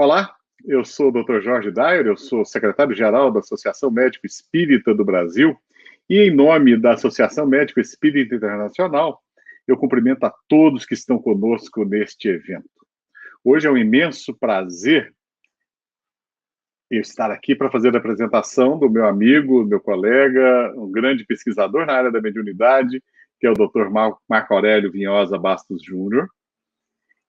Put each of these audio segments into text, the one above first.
Olá, eu sou o Dr. Jorge Dyer, eu sou secretário-geral da Associação Médico Espírita do Brasil e, em nome da Associação Médico Espírita Internacional, eu cumprimento a todos que estão conosco neste evento. Hoje é um imenso prazer estar aqui para fazer a apresentação do meu amigo, meu colega, um grande pesquisador na área da mediunidade, que é o Dr. Marco Aurélio Vinhosa Bastos Júnior.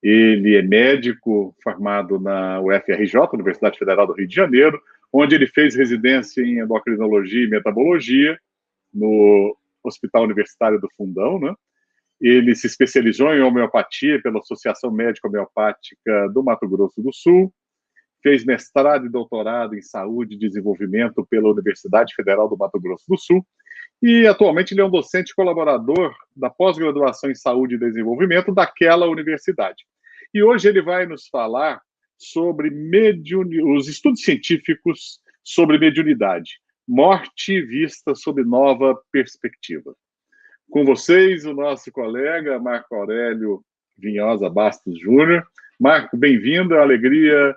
Ele é médico formado na UFRJ, Universidade Federal do Rio de Janeiro, onde ele fez residência em endocrinologia e metabologia no Hospital Universitário do Fundão, né? Ele se especializou em homeopatia pela Associação Médica Homeopática do Mato Grosso do Sul, fez mestrado e doutorado em saúde e desenvolvimento pela Universidade Federal do Mato Grosso do Sul e atualmente ele é um docente colaborador da pós-graduação em saúde e desenvolvimento daquela universidade. E hoje ele vai nos falar sobre os estudos científicos sobre mediunidade, morte vista sob nova perspectiva. Com vocês, o nosso colega Marco Aurélio Vinhosa Bastos Júnior. Marco, bem-vindo, é uma alegria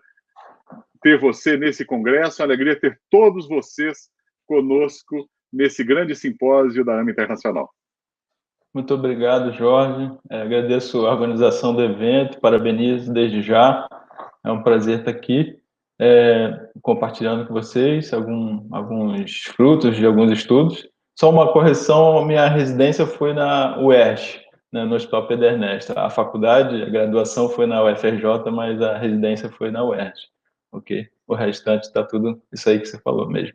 ter você nesse congresso, é uma alegria ter todos vocês conosco nesse grande simpósio da AMA Internacional. Muito obrigado, Jorge. Agradeço a organização do evento, parabenizo desde já. É um prazer estar aqui compartilhando com vocês alguns frutos de alguns estudos. Só uma correção, minha residência foi na UERJ, né, no Hospital Pedro Ernesto. A faculdade, a graduação foi na UFRJ, mas a residência foi na UERJ. Ok? O restante está tudo isso aí que você falou mesmo.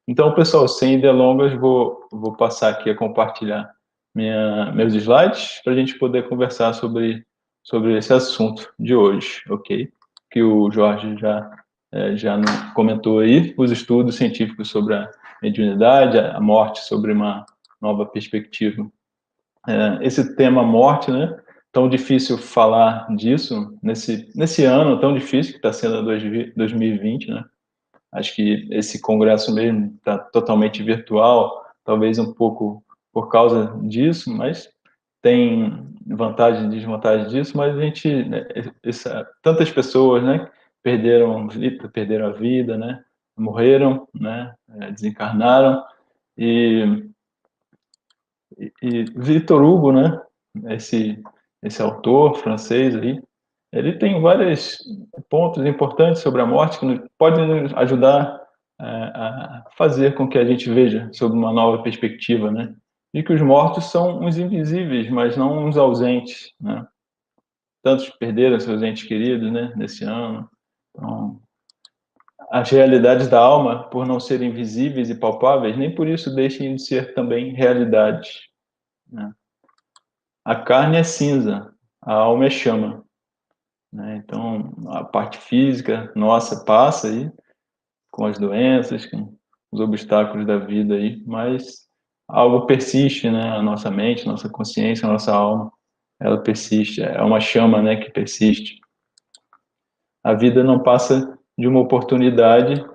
Então, pessoal, sem delongas, vou passar aqui a compartilhar meus slides para a gente poder conversar sobre esse assunto de hoje, ok? Que o Jorge já comentou aí, os estudos científicos sobre a mediunidade, a morte sobre uma nova perspectiva. Esse tema morte, né? Tão difícil falar disso nesse ano tão difícil que está sendo 2020, né? Acho que esse congresso mesmo está totalmente virtual, talvez um pouco por causa disso, mas tem vantagem e desvantagem disso, mas a gente, né, tantas pessoas, né, perderam a vida, né, morreram, né, desencarnaram, e Victor Hugo, né, esse autor francês aí, ele tem vários pontos importantes sobre a morte que podem nos ajudar a fazer com que a gente veja sob uma nova perspectiva, né? E que os mortos são uns invisíveis, mas não uns ausentes, né? Tantos perderam seus entes queridos, né, nesse ano. Então, as realidades da alma, por não serem visíveis e palpáveis, nem por isso deixem de ser também realidades, né? A carne é cinza, a alma é chama, né? Então, a parte física nossa passa aí com as doenças, com os obstáculos da vida aí, mas algo persiste, né? A nossa mente, nossa consciência, a nossa alma, ela persiste, é uma chama, né, que persiste. A vida não passa de uma oportunidade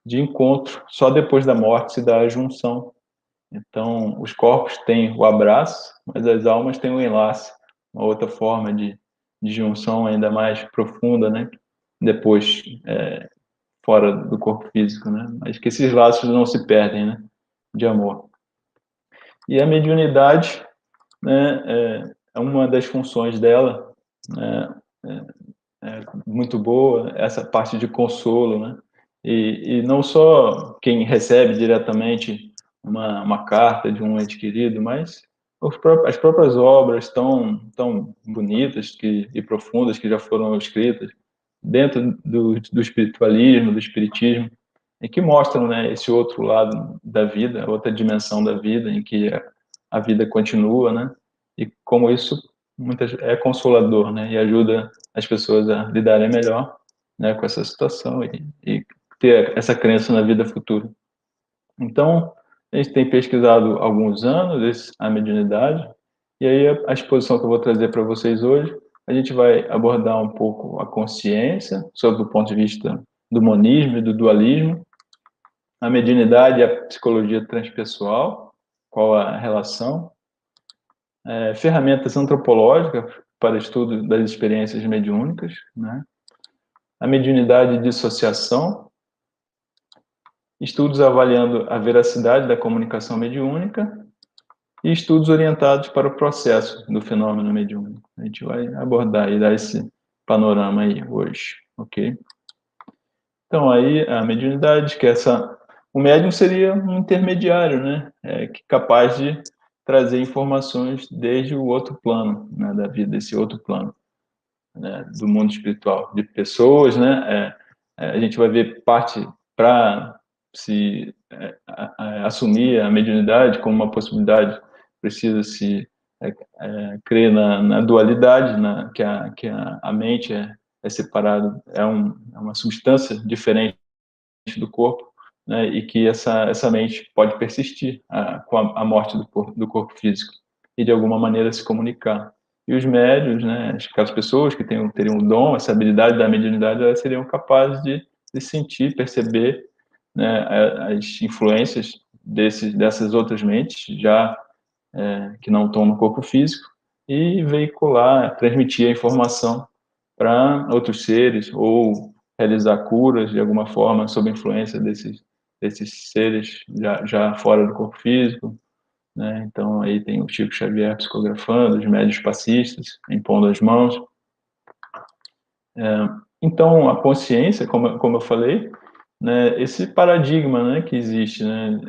de encontro, só depois da morte se dá a junção. Então, os corpos têm o abraço, mas as almas têm o enlace, uma outra forma de junção ainda mais profunda, né? Depois, fora do corpo físico, né? Mas que esses laços não se perdem, né? De amor. E a mediunidade, né? É uma das funções dela, né? Muito boa, essa parte de consolo, né? E não só quem recebe diretamente uma carta de um ente querido, mas as próprias obras tão bonitas e profundas que já foram escritas dentro do espiritualismo, do espiritismo, e que mostram, né, esse outro lado da vida, outra dimensão da vida, em que a vida continua, né? E como isso é consolador, né? E ajuda as pessoas a lidarem melhor, né, com essa situação e ter essa crença na vida futura. Então, a gente tem pesquisado há alguns anos a mediunidade, e aí a exposição que eu vou trazer para vocês hoje, a gente vai abordar um pouco a consciência, sob o ponto de vista do monismo e do dualismo, a mediunidade e a psicologia transpessoal, qual a relação, ferramentas antropológicas para estudo das experiências mediúnicas, né? a mediunidade de dissociação, estudos avaliando a veracidade da comunicação mediúnica e estudos orientados para o processo do fenômeno mediúnico. A gente vai abordar e dar esse panorama aí hoje, ok? Então, aí, a mediunidade, que o médium seria um intermediário, né? Capaz de trazer informações desde o outro plano, né, da vida, desse outro plano, né, do mundo espiritual, de pessoas, né? A gente vai ver parte para se assumir a mediunidade como uma possibilidade, precisa se crer na dualidade, que a mente é separada, é uma substância diferente do corpo, né, e que essa mente pode persistir com a morte do corpo físico e de alguma maneira se comunicar. E os médios, né, aquelas pessoas que teriam o dom, essa habilidade da mediunidade, elas seriam capazes de sentir, perceber, né, as influências dessas outras mentes já que não estão no corpo físico e veicular, transmitir a informação para outros seres ou realizar curas de alguma forma sob influência desses seres já fora do corpo físico, né? Então aí tem o Chico Xavier psicografando, os médios passistas impondo as mãos. Então a consciência, como eu falei, né, esse paradigma, né, que existe, né,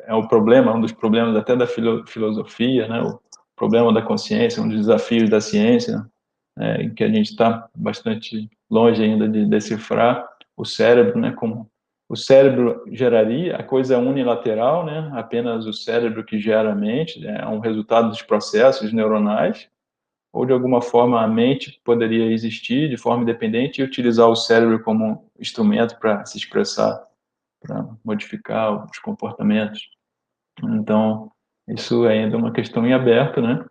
é o problema, um dos problemas até da filosofia, né, o problema da consciência, um dos desafios da ciência, em que a gente está bastante longe ainda de decifrar o cérebro, né, como o cérebro geraria, a coisa é unilateral, né, apenas o cérebro que gera a mente, é um resultado dos processos neuronais, ou de alguma forma a mente poderia existir de forma independente e utilizar o cérebro como instrumento para se expressar, para modificar os comportamentos. Então, isso é ainda uma questão em aberto, né?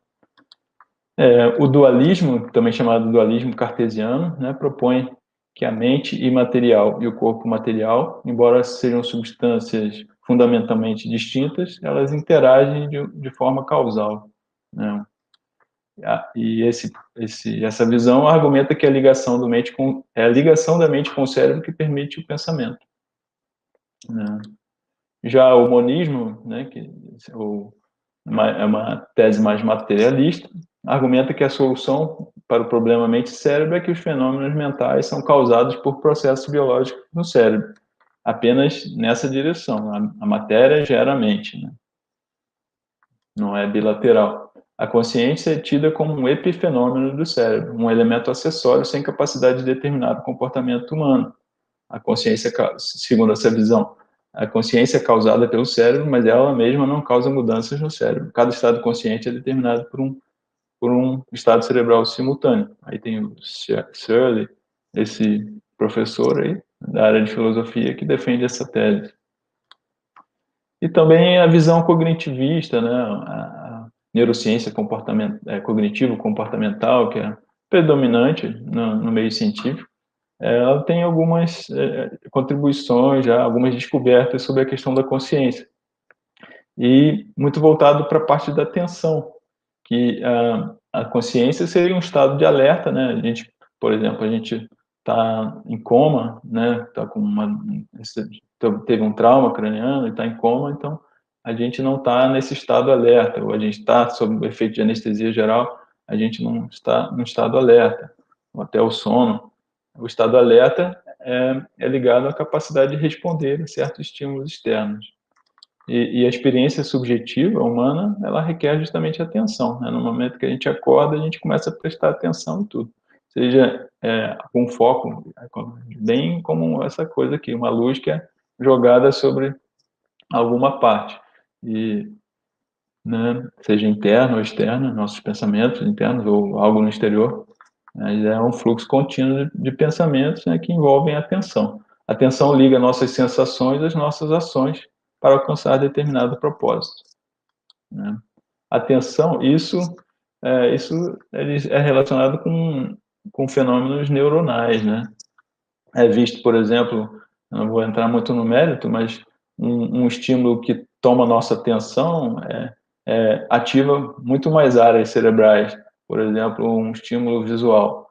O dualismo, também chamado dualismo cartesiano, né, propõe que a mente imaterial e o corpo material, embora sejam substâncias fundamentalmente distintas, elas interagem de forma causal, né? E essa visão argumenta que a ligação é a ligação da mente com o cérebro que permite o pensamento, né? Já o monismo, né, é uma tese mais materialista, argumenta que a solução para o problema mente-cérebro é que os fenômenos mentais são causados por processos biológicos no cérebro, apenas nessa direção. A matéria gera a mente, né? Não é bilateral. A consciência é tida como um epifenômeno do cérebro, um elemento acessório sem capacidade de determinar o comportamento humano. A consciência, segundo essa visão, a consciência é causada pelo cérebro, mas ela mesma não causa mudanças no cérebro. Cada estado consciente é determinado por um estado cerebral simultâneo. Aí tem o Searle, esse professor aí da área de filosofia que defende essa tese. E também a visão cognitivista, né, a neurociência cognitivo-comportamental, que é predominante no meio científico, ela tem algumas contribuições, já algumas descobertas sobre a questão da consciência. E muito voltado para a parte da atenção, que a consciência seria um estado de alerta, né? A gente, por exemplo, a gente está em coma, né? Teve um trauma craniano e está em coma, então a gente não está nesse estado alerta, ou a gente está sob o efeito de anestesia geral, a gente não está no estado alerta, ou até o sono. O estado alerta é ligado à capacidade de responder a certos estímulos externos. E a experiência subjetiva humana, ela requer justamente atenção, né? No momento que a gente acorda, a gente começa a prestar atenção em tudo. Seja com foco, bem como essa coisa aqui, uma luz que é jogada sobre alguma parte. E, né, seja interno ou externo, nossos pensamentos internos ou algo no exterior, mas é um fluxo contínuo de pensamentos, né, que envolvem a atenção. A atenção liga nossas sensações às nossas ações para alcançar determinado propósito, né? Atenção, isso é relacionado com fenômenos neuronais, né? É visto, por exemplo, eu não vou entrar muito no mérito, mas um estímulo que toma nossa atenção ativa muito mais áreas cerebrais. Por exemplo, um estímulo visual,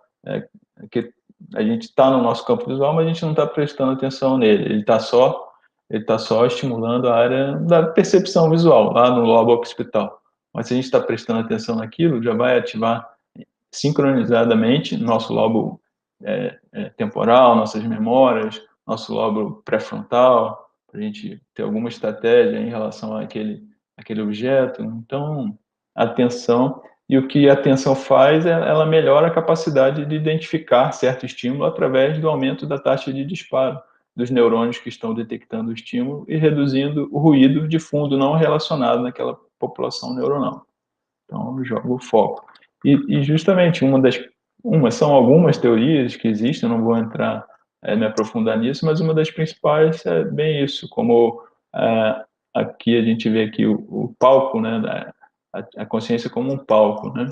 que a gente está no nosso campo visual, mas a gente não está prestando atenção nele. Ele tá só estimulando a área da percepção visual, lá no lobo occipital. Mas se a gente está prestando atenção naquilo, já vai ativar sincronizadamente nosso lobo temporal, nossas memórias, nosso lobo pré-frontal, para a gente ter alguma estratégia em relação àquele objeto. Então, a atenção, e o que a atenção faz, ela melhora a capacidade de identificar certo estímulo através do aumento da taxa de disparo dos neurônios que estão detectando o estímulo e reduzindo o ruído de fundo não relacionado naquela população neuronal. Então, joga o foco. E justamente são algumas teorias que existem, eu não vou entrar, me aprofundar nisso, mas uma das principais é bem isso, como aqui a gente vê aqui o palco, né, a consciência como um palco, né,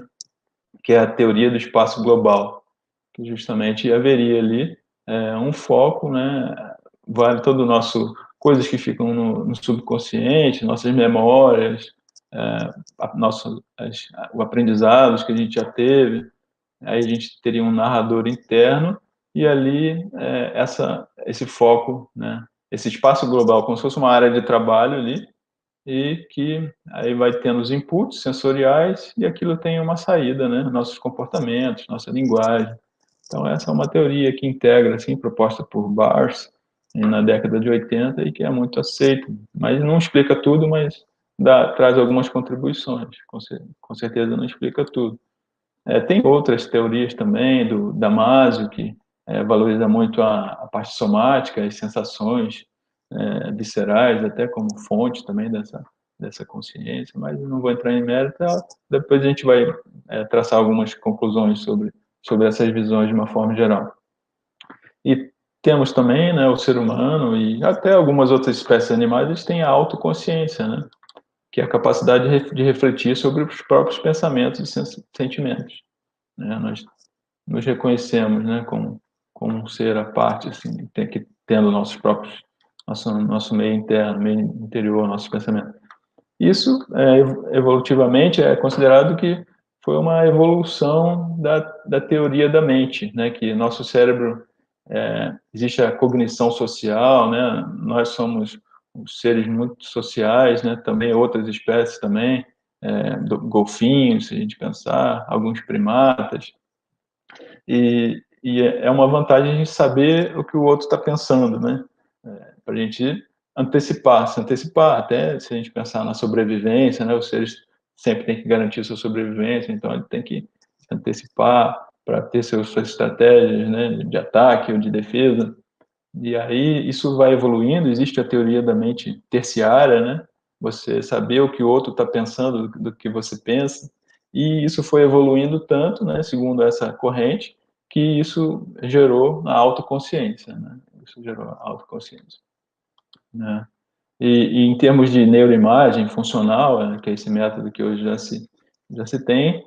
que é a teoria do espaço global, que justamente haveria ali um foco, né, vale todo o nosso, coisas que ficam no subconsciente, nossas memórias, o aprendizado que a gente já teve, aí a gente teria um narrador interno e ali esse foco, né, esse espaço global, como se fosse uma área de trabalho ali, e que aí vai tendo os inputs sensoriais e aquilo tem uma saída, né, nossos comportamentos, nossa linguagem. Então essa é uma teoria que integra, assim, proposta por Bars na década de 80 e que é muito aceita, mas não explica tudo, mas traz algumas contribuições, com certeza não explica tudo. Tem outras teorias também, do Damasio, que valoriza muito a parte somática, as sensações viscerais, até como fonte também dessa consciência, mas não vou entrar em mérito, depois a gente vai traçar algumas conclusões sobre essas visões de uma forma geral. E temos também, né, o ser humano e até algumas outras espécies animais, eles têm a autoconsciência, né, que é a capacidade de refletir sobre os próprios pensamentos e sentimentos. Né? Nós nos reconhecemos, né, como um ser à parte, assim, tendo nosso meio interno, meio interior, nosso pensamento. Isso, evolutivamente, é considerado que foi uma evolução da teoria da mente, né, que nosso cérebro, existe a cognição social, né, nós somos seres muito sociais, né, também outras espécies também, golfinhos, se a gente pensar, alguns primatas, e é uma vantagem a gente saber o que o outro está pensando, né? Para a gente se antecipar, até se a gente pensar na sobrevivência, né? Os seres sempre têm que garantir sua sobrevivência, então ele tem que se antecipar para ter suas estratégias, né? De ataque ou de defesa. E aí isso vai evoluindo, existe a teoria da mente terciária, né? Você saber o que o outro está pensando do que você pensa, e isso foi evoluindo tanto, né, segundo essa corrente, que isso gerou a autoconsciência, né? Isso gerou a autoconsciência, né? E em termos de neuroimagem funcional, que é esse método que hoje já se tem,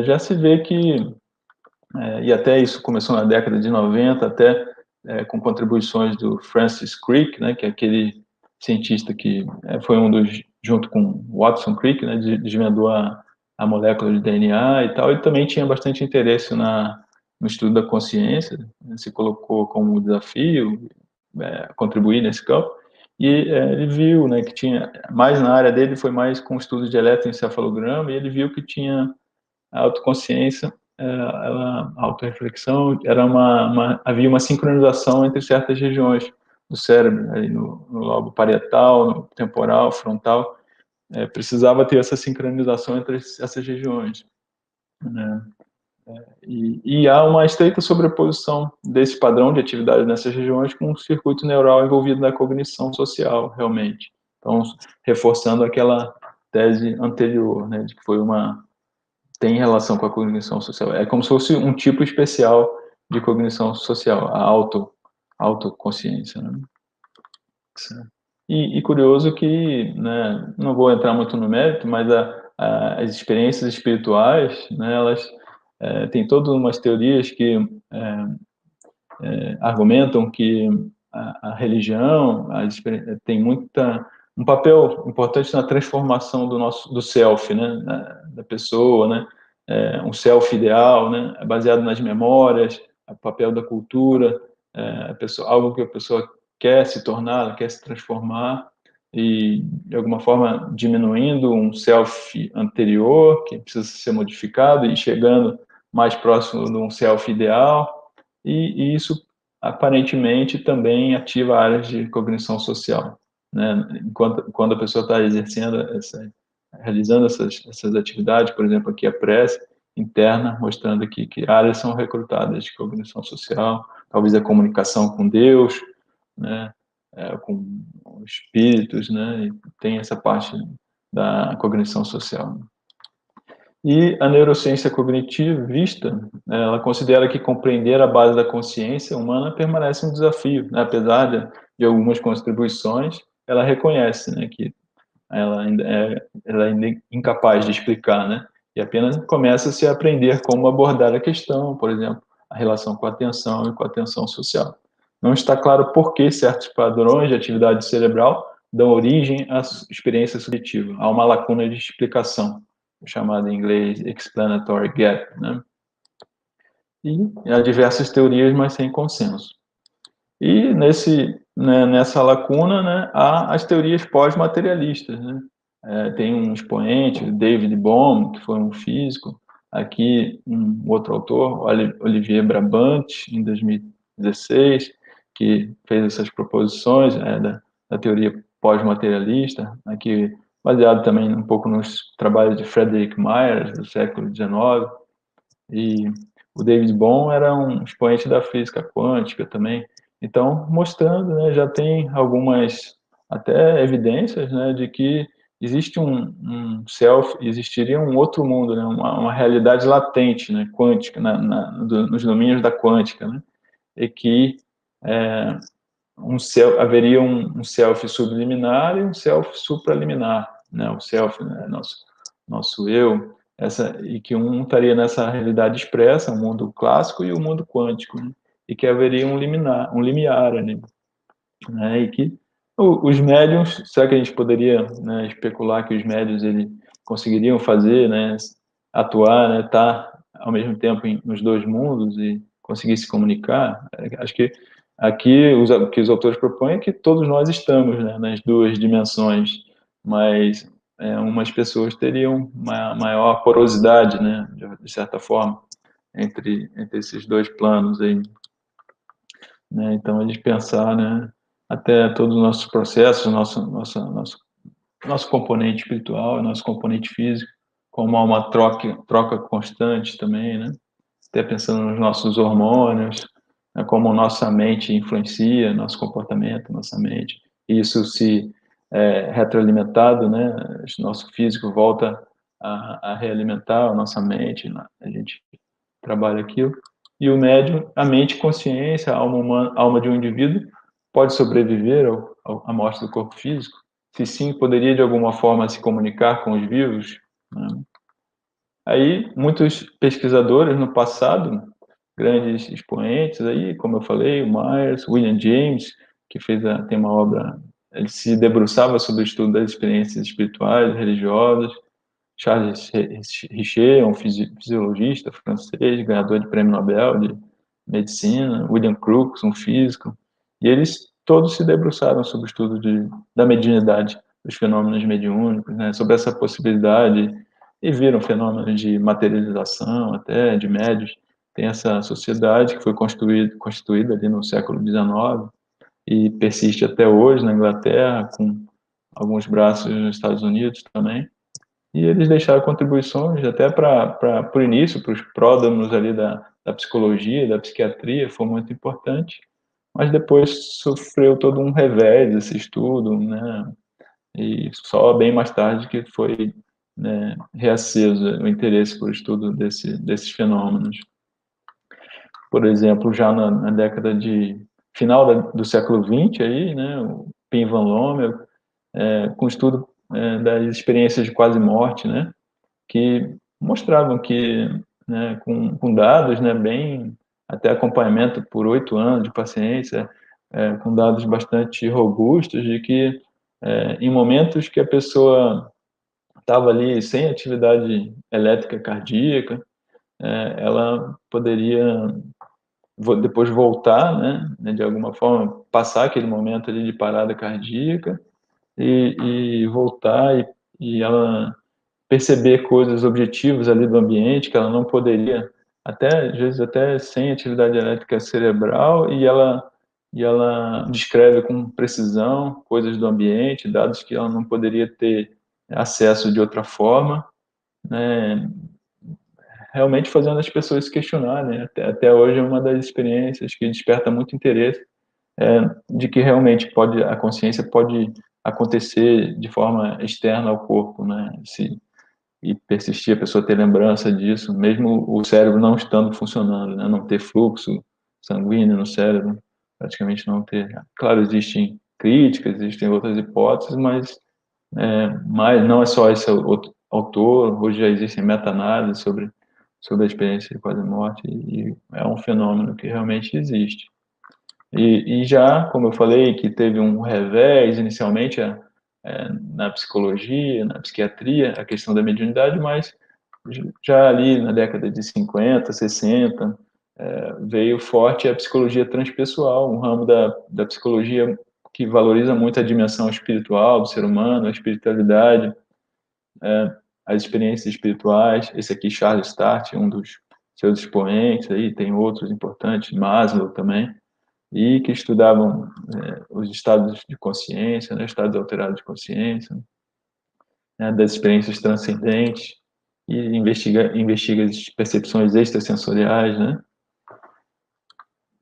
já se vê que e até isso começou na década de 90, até com contribuições do Francis Crick, né, que é aquele cientista que foi um dos, junto com Watson Crick, né, desvendou a molécula de DNA e tal. Ele também tinha bastante interesse no estudo da consciência, né, se colocou como desafio contribuir nesse campo, e ele viu, né, que tinha, mais na área dele, foi mais com estudo de eletroencefalograma, e ele viu que tinha a autoconsciência, a autorreflexão, havia uma sincronização entre certas regiões do cérebro, aí no lobo parietal, no temporal, frontal, precisava ter essa sincronização entre essas regiões, né? E há uma estreita sobreposição desse padrão de atividade nessas regiões com o circuito neural envolvido na cognição social, realmente. Então, reforçando aquela tese anterior, né, de que tem relação com a cognição social. É como se fosse um tipo especial de cognição social, a autoconsciência, né? E curioso que, né, não vou entrar muito no mérito, mas as experiências espirituais, né, elas têm todas umas teorias que argumentam que a religião tem um papel importante na transformação do self, né, da pessoa, né, um self ideal, né, baseado nas memórias, o papel da cultura, algo que a pessoa quer se tornar, quer se transformar, e, de alguma forma, diminuindo um self anterior, que precisa ser modificado, e chegando mais próximo de um self ideal, e isso, aparentemente, também ativa áreas de cognição social, né? Quando a pessoa está realizando essas atividades, por exemplo, aqui a prece interna, mostrando aqui que áreas são recrutadas de cognição social, talvez a comunicação com Deus, né? Com espíritos, né? E tem essa parte da cognição social. E a neurociência cognitivista, né, ela considera que compreender a base da consciência humana permanece um desafio, né? Apesar de algumas contribuições, ela reconhece, né, que ela ainda é incapaz de explicar, né? E apenas começa-se a aprender como abordar a questão, por exemplo, a relação com a atenção e com a atenção social. Não está claro por que certos padrões de atividade cerebral dão origem à experiência subjetiva. Há uma lacuna de explicação, chamada em inglês explanatory gap, né? E há diversas teorias, mas sem consenso. E nessa lacuna, né, há as teorias pós-materialistas, né? Tem um expoente, David Bohm, que foi um físico, aqui um outro autor, Olivier Brabant, em 2016, que fez essas proposições da teoria pós-materialista, aqui baseado também um pouco nos trabalhos de Friedrich Myers, do século XIX, e o David Bohm era um expoente da física quântica também. Então, mostrando, né, já tem algumas até evidências, né, de que existe existiria um outro mundo, né, uma realidade latente, né, quântica, nos domínios da quântica, né, e que haveria um self subliminar e um self supraliminar, né, o self, né, nosso eu, e que um estaria nessa realidade expressa, o mundo clássico e o mundo quântico, né, e que haveria um limiar ali, né, e que os médiums, será que a gente poderia, né, especular que os médiums conseguiriam fazer, né, atuar, né, estar ao mesmo tempo nos dois mundos e conseguir se comunicar? Acho que aqui o que os autores propõem é que todos nós estamos, né, nas duas dimensões, mas umas pessoas teriam uma maior porosidade, né, de certa forma, entre esses dois planos aí, né? Então, eles pensar, né, até todos os nossos processos, nosso componente espiritual, nosso componente físico, como há uma troca constante também, né? Até pensando nos nossos hormônios, né, como nossa mente influencia nosso comportamento, nossa mente. E isso se retroalimentado, né? Nosso físico volta a realimentar a nossa mente, né? A gente trabalha aquilo. E o médium, a mente consciência, a alma humana, a alma de um indivíduo, pode sobreviver à morte do corpo físico? Se sim, poderia de alguma forma se comunicar com os vivos, né? Aí, muitos pesquisadores no passado, grandes expoentes aí, como eu falei, o Myers, William James, que tem uma obra, ele se debruçava sobre o estudo das experiências espirituais, religiosas. Charles Richer, um fisiologista francês, ganhador de prêmio Nobel de medicina. William Crookes, um físico. E eles todos se debruçaram sobre o estudo da mediunidade, dos fenômenos mediúnicos, né, sobre essa possibilidade, e viram fenômenos de materialização, até de médios. Tem essa sociedade que foi constituída ali no século XIX e persiste até hoje na Inglaterra, com alguns braços nos Estados Unidos também. E eles deixaram contribuições até para o início, para os pródromos ali da psicologia, da psiquiatria, foi muito importante, mas depois sofreu todo um revés esse estudo, né? E só bem mais tarde que foi, né, reaceso o interesse por estudo desses fenômenos. Por exemplo, já na década de final do século XX, aí, né, o Pim van Lommel, com estudo das experiências de quase morte, né, que mostravam que, né, com dados, né, bem, até acompanhamento por 8 anos de paciência, com dados bastante robustos, de que em momentos que a pessoa estava ali sem atividade elétrica cardíaca, ela poderia depois voltar, né, de alguma forma, passar aquele momento ali de parada cardíaca e voltar e ela perceber coisas objetivas ali do ambiente que ela não poderia, até às vezes até sem atividade elétrica cerebral, e ela descreve com precisão coisas do ambiente, dados que ela não poderia ter acesso de outra forma, né? Realmente fazendo as pessoas se questionarem. Até hoje é uma das experiências que desperta muito interesse, de que realmente a consciência pode acontecer de forma externa ao corpo, né? E persistir, a pessoa ter lembrança disso, mesmo o cérebro não estando funcionando, né? Não ter fluxo sanguíneo no cérebro, praticamente não ter. Claro, existem críticas, existem outras hipóteses, mas não é só esse outro autor. Hoje já existem meta-análises sobre a experiência de quase morte, e é um fenômeno que realmente existe. E já, como eu falei, que teve um revés inicialmente na psicologia, na psiquiatria, a questão da mediunidade, mas já ali na década de 50, 60, veio forte a psicologia transpessoal, um ramo da psicologia que valoriza muito a dimensão espiritual do ser humano, a espiritualidade, as experiências espirituais. Esse aqui, Charles Start, um dos seus expoentes, aí tem outros importantes, Maslow também, e que estudavam os estados de consciência, né, estados alterados de consciência, né, das experiências transcendentes, e investiga as percepções extrasensoriais, né?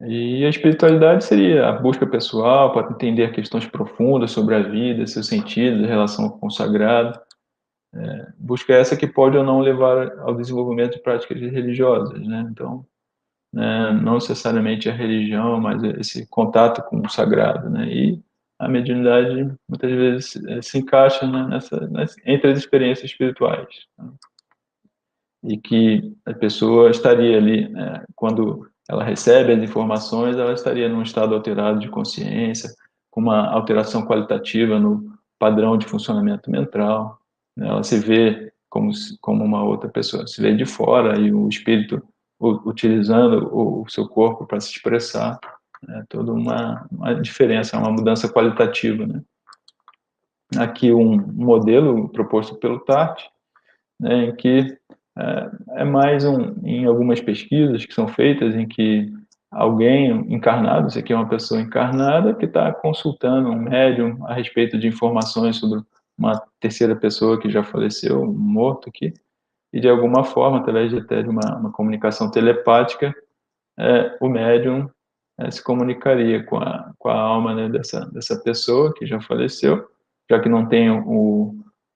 E a espiritualidade seria a busca pessoal para entender questões profundas sobre a vida, seu sentido, relação com o sagrado. Busca essa que pode ou não levar ao desenvolvimento de práticas religiosas, né? Então, né, não necessariamente a religião, mas esse contato com o sagrado, né? E a mediunidade muitas vezes se encaixa, né, entre as experiências espirituais, né? E que a pessoa estaria ali, né, quando ela recebe as informações, ela estaria num estado alterado de consciência, com uma alteração qualitativa no padrão de funcionamento mental, né? Ela se vê como uma outra pessoa, se vê de fora, e o espírito utilizando o seu corpo para se expressar, né? Toda uma diferença, uma mudança qualitativa, né? Aqui um modelo proposto pelo Tarty, né, em que mais em algumas pesquisas que são feitas, em que alguém encarnado, isso aqui é uma pessoa encarnada que está consultando um médium a respeito de informações sobre uma terceira pessoa que já faleceu, um morto aqui, e de alguma forma, através até de uma comunicação telepática, o médium se comunicaria com a alma, né, dessa pessoa que já faleceu, já que não tem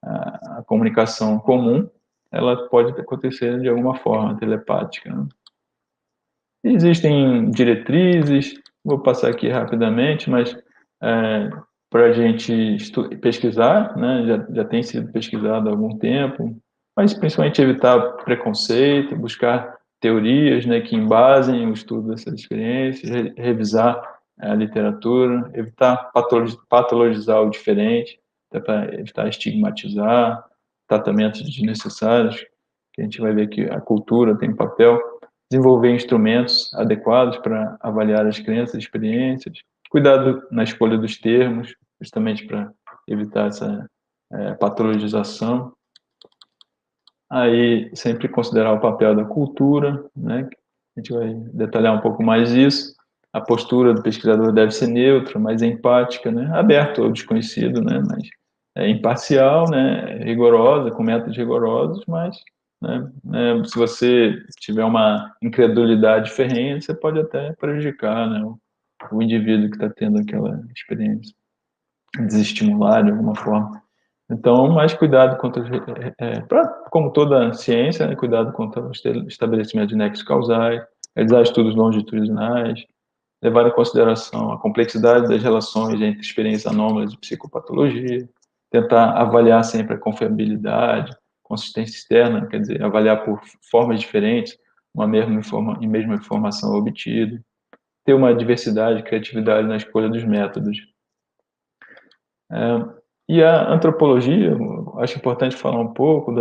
a comunicação comum, ela pode acontecer de alguma forma telepática, né? Existem diretrizes, vou passar aqui rapidamente, mas para a gente pesquisar, né, já tem sido pesquisado há algum tempo, mas principalmente evitar preconceito, buscar teorias, né, que embasem o estudo dessas experiências, revisar a literatura, evitar patologizar o diferente, até para evitar estigmatizar, tratamentos desnecessários, que a gente vai ver que a cultura tem um papel, desenvolver instrumentos adequados para avaliar as crenças e experiências, cuidado na escolha dos termos, justamente para evitar essa patologização. Aí, sempre considerar o papel da cultura, né? A gente vai detalhar um pouco mais isso. A postura do pesquisador deve ser neutra, mais empática, né? Aberto ao desconhecido, né? Mas imparcial, né? Rigorosa, com métodos rigorosos, mas, né, se você tiver uma incredulidade ferrenha, você pode até prejudicar, né, o indivíduo que está tendo aquela experiência, desestimular de alguma forma. Então, mais cuidado contra, como toda ciência, né, cuidado contra o estabelecimento de nexos causais, realizar estudos longitudinais, levar em consideração a complexidade das relações entre experiências anômalas e psicopatologia, tentar avaliar sempre a confiabilidade, consistência externa, quer dizer, avaliar por formas diferentes uma mesma informação obtida, ter uma diversidade, criatividade na escolha dos métodos. E a antropologia, acho importante falar um pouco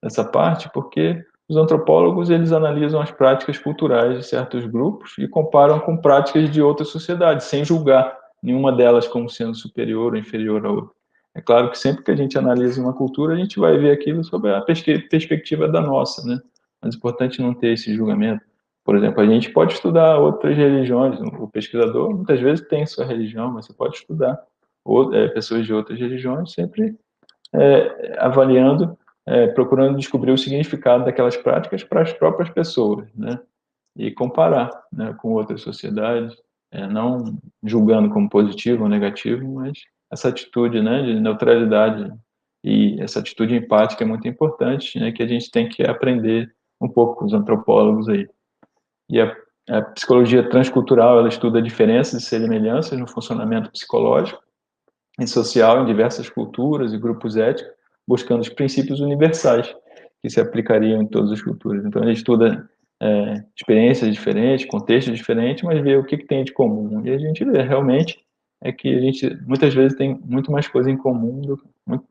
dessa parte, porque os antropólogos, eles analisam as práticas culturais de certos grupos e comparam com práticas de outras sociedades, sem julgar nenhuma delas como sendo superior ou inferior à outra. É claro que sempre que a gente analisa uma cultura, a gente vai ver aquilo sob a perspectiva da nossa, né? Mas é importante não ter esse julgamento. Por exemplo, a gente pode estudar outras religiões. O pesquisador, muitas vezes, tem sua religião, mas você pode estudar pessoas de outras religiões, sempre avaliando, procurando descobrir o significado daquelas práticas para as próprias pessoas, né? E comparar, né, com outras sociedades, não julgando como positivo ou negativo, mas essa atitude, né, de neutralidade e essa atitude empática é muito importante, né, que a gente tem que aprender um pouco com os antropólogos aí. E a psicologia transcultural, ela estuda diferenças e semelhanças no funcionamento psicológico e social em diversas culturas e grupos étnicos, buscando os princípios universais que se aplicariam em todas as culturas. Então, ele estuda experiências diferentes, contextos diferentes, mas vê o que tem de comum. E a gente vê realmente que a gente muitas vezes tem muito mais coisa em comum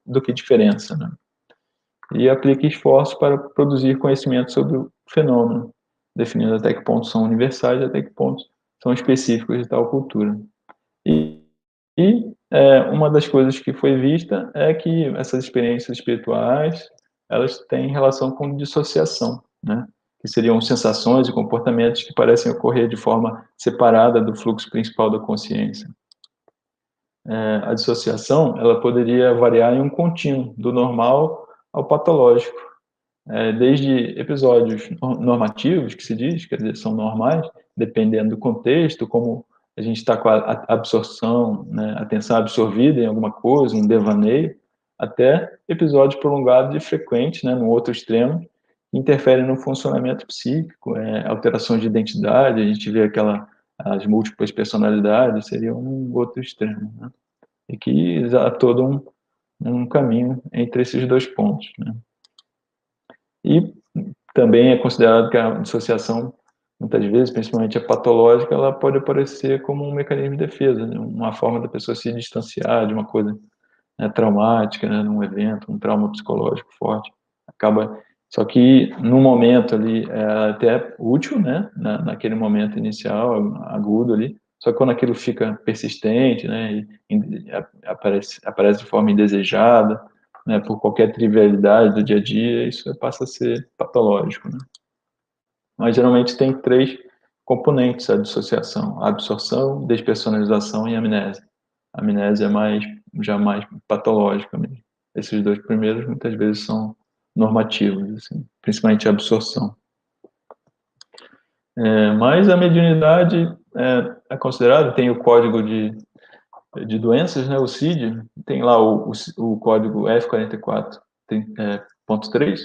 do que diferença, né? E aplica esforços para produzir conhecimento sobre o fenômeno, definindo até que pontos são universais e até que pontos são específicos de tal cultura. E uma das coisas que foi vista é que essas experiências espirituais, elas têm relação com dissociação, né? Que seriam sensações e comportamentos que parecem ocorrer de forma separada do fluxo principal da consciência. A dissociação, ela poderia variar em um contínuo, do normal ao patológico, desde episódios normativos, que se diz, quer dizer, são normais, dependendo do contexto, como a gente está com a absorção, né, a atenção absorvida em alguma coisa, um devaneio, até episódios prolongados e frequentes, né, no outro extremo, que interferem no funcionamento psíquico, alterações de identidade, a gente vê as múltiplas personalidades, seria um outro extremo, né, e que há todo um caminho entre esses dois pontos, né. E também é considerado que a dissociação, muitas vezes, principalmente a patológica, ela pode aparecer como um mecanismo de defesa, né? Uma forma da pessoa se distanciar de uma coisa, né, traumática, né, num evento, um trauma psicológico forte. Só que no momento ali é até útil, né, naquele momento inicial, agudo ali, só que quando aquilo fica persistente, né, e aparece de forma indesejada, né, por qualquer trivialidade do dia a dia, isso passa a ser patológico, né? Mas geralmente tem três componentes a dissociação: a absorção, despersonalização e amnésia. A amnésia é já mais patológica mesmo. Esses dois primeiros muitas vezes são normativos, assim, principalmente a absorção. Mas a mediunidade é considerada, tem o código de doenças, né, o CID, tem lá o código F44.3,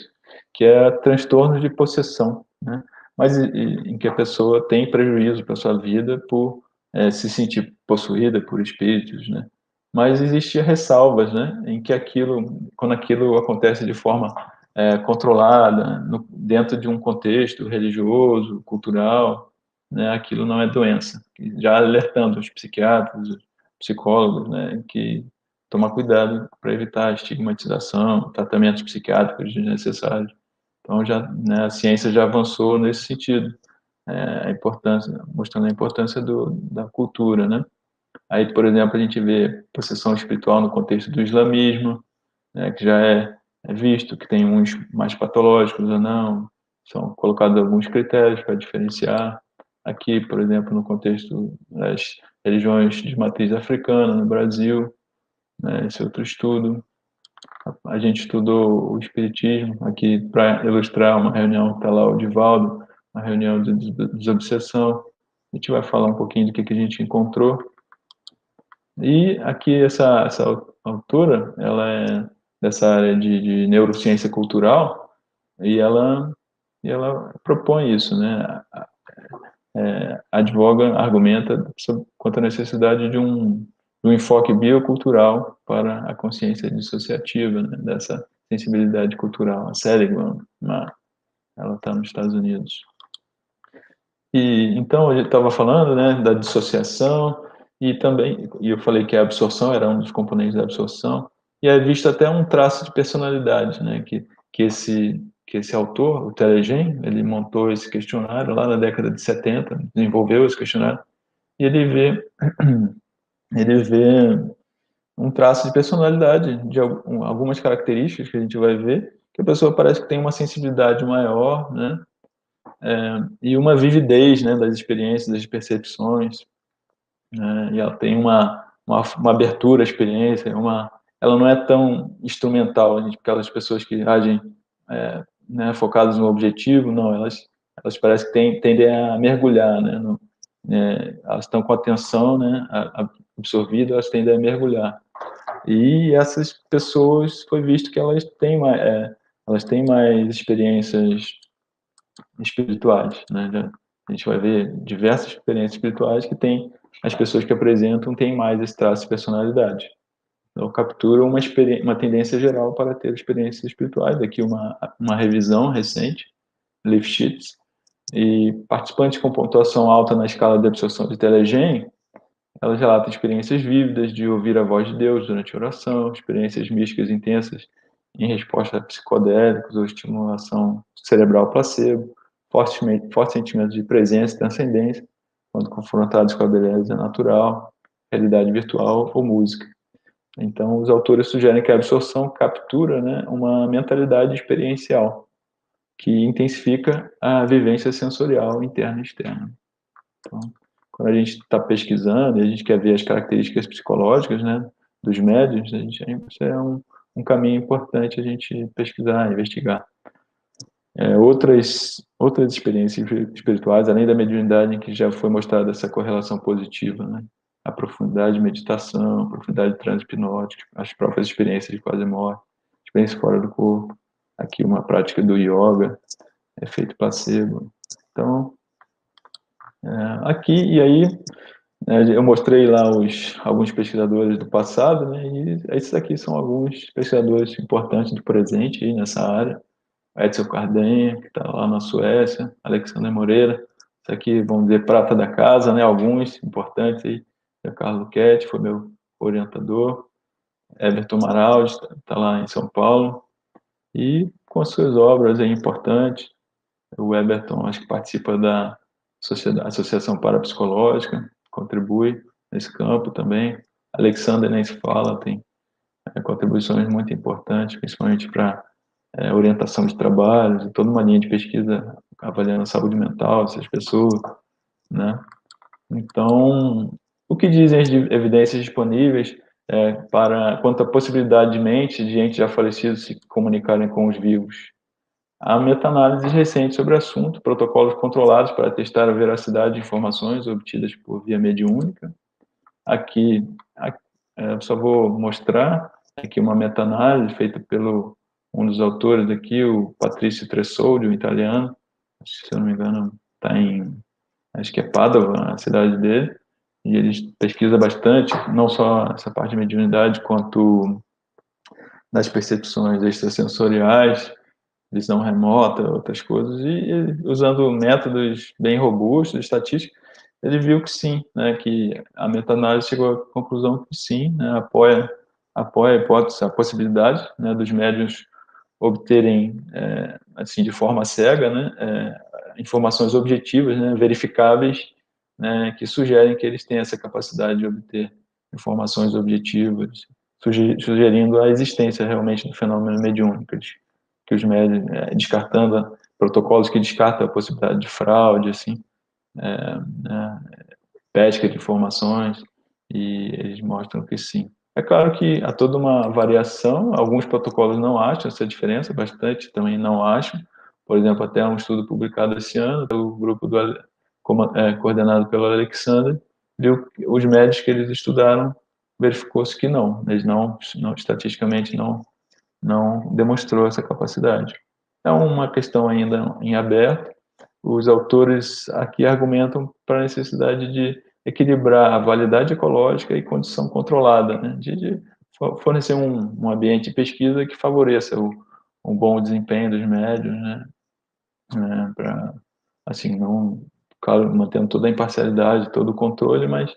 que é transtorno de possessão, né, mas em que a pessoa tem prejuízo para sua vida por se sentir possuída por espíritos, né. Mas existiam ressalvas, né, em que quando aquilo acontece de forma controlada, dentro de um contexto religioso, cultural, né, aquilo não é doença. Já alertando os psiquiatras, os psicólogos, né, que tomar cuidado para evitar a estigmatização, tratamentos psiquiátricos desnecessários. Então, né, a ciência já avançou nesse sentido, mostrando a importância da cultura, né? Aí, por exemplo, a gente vê possessão espiritual no contexto do islamismo, né, que já é visto que tem uns mais patológicos ou não, são colocados alguns critérios para diferenciar. Aqui, por exemplo, no contexto das religiões de matriz africana, no Brasil, né, esse outro estudo. A gente estudou o Espiritismo aqui para ilustrar uma reunião, está lá o Divaldo, uma reunião de desobsessão. A gente vai falar um pouquinho do que a gente encontrou. E aqui essa autora, ela é dessa área de neurociência cultural e ela propõe isso, né? Advoga, argumenta quanto à necessidade de um enfoque biocultural para a consciência dissociativa, né? Dessa sensibilidade cultural. A Seligman, ela está nos Estados Unidos. E então eu estava falando, né, da dissociação e também, e eu falei que a absorção era um dos componentes da absorção, e é visto até um traço de personalidade, né, que que esse autor, o Telegem, ele montou esse questionário lá na década de 70, desenvolveu esse questionário, e ele vê um traço de personalidade, de algumas características que a gente vai ver, que a pessoa parece que tem uma sensibilidade maior, né? E uma vividez, né, das experiências, das percepções, né? E ela tem uma abertura à experiência, ela não é tão instrumental, aquelas pessoas que agem né, focadas no objetivo, não, elas parecem que tendem a mergulhar, né, elas estão com a atenção, né, absorvida, elas tendem a mergulhar. E essas pessoas, foi visto que elas têm mais experiências espirituais, né? A gente vai ver diversas experiências espirituais que tem as pessoas que apresentam têm mais esse traço de personalidade. Então, captura uma tendência geral para ter experiências espirituais. Aqui uma revisão recente, Lifshitz, e participantes com pontuação alta na escala de absorção de Telegem, elas relatam experiências vívidas de ouvir a voz de Deus durante a oração, experiências místicas intensas em resposta a psicodélicos ou estimulação cerebral placebo, fortes sentimentos de presença e transcendência, quando confrontados com a beleza natural, realidade virtual ou música. Então, os autores sugerem que a absorção captura, né, uma mentalidade experiencial que intensifica a vivência sensorial interna e externa. Então, quando a gente está pesquisando e a gente quer ver as características psicológicas, né, dos médiuns, isso é um caminho importante a gente pesquisar, investigar. Outras experiências espirituais, além da mediunidade, em que já foi mostrada essa correlação positiva, né? A profundidade de meditação, a profundidade de transe hipnótico, as próprias experiências de quase morte, experiência fora do corpo, aqui uma prática do yoga, efeito placebo. Então, aqui e aí, eu mostrei lá alguns pesquisadores do passado, né? E esses aqui são alguns pesquisadores importantes do presente aí nessa área. Edson Cardenha, que está lá na Suécia, Alexandre Moreira, isso aqui, vamos dizer, prata da casa, né? Alguns importantes aí, o Carlos Luchetti, foi meu orientador, Everton Maraldi, está lá em São Paulo, e com as suas obras aí importantes, o Everton, acho que participa da Associação Parapsicológica, contribui nesse campo também, Alexandre nem se fala, tem contribuições muito importantes, principalmente para orientação de trabalhos, e toda uma linha de pesquisa avaliando a saúde mental dessas pessoas, né? Então, o que dizem as evidências disponíveis quanto à possibilidade de entes já falecidos se comunicarem com os vivos? Há meta-análises recentes sobre o assunto, protocolos controlados para testar a veracidade de informações obtidas por via mediúnica. Aqui, só vou mostrar aqui uma meta-análise feita pelo um dos autores aqui, o Patrício Tresoldi, um italiano, se eu não me engano, está acho que é Padova, a cidade dele, e ele pesquisa bastante, não só essa parte de mediunidade, quanto das percepções extrasensoriais, visão remota, outras coisas, e usando métodos bem robustos, estatísticos, ele viu que sim, né, que a meta-análise chegou à conclusão que sim, né, apoia a hipótese, a possibilidade, né, dos médiuns obterem, assim, de forma cega, né, informações objetivas, né, verificáveis, né, que sugerem que eles têm essa capacidade de obter informações objetivas, sugerindo a existência realmente do fenômeno mediúnico, que os médiuns, descartando protocolos que descartam a possibilidade de fraude, assim, pesca de informações, e eles mostram que sim. É claro que há toda uma variação, alguns protocolos não acham essa diferença, bastante também não acham. Por exemplo, até um estudo publicado esse ano pelo grupo coordenado pelo Alexander, viu que os médicos que eles estudaram verificou-se que não, eles não estatisticamente não demonstrou essa capacidade. É uma questão ainda em aberto. Os autores aqui argumentam para a necessidade de equilibrar a validade ecológica e condição controlada, né? de fornecer um ambiente de pesquisa que favoreça um bom desempenho dos médios, né? Para, assim, não, claro, mantendo toda a imparcialidade, todo o controle, mas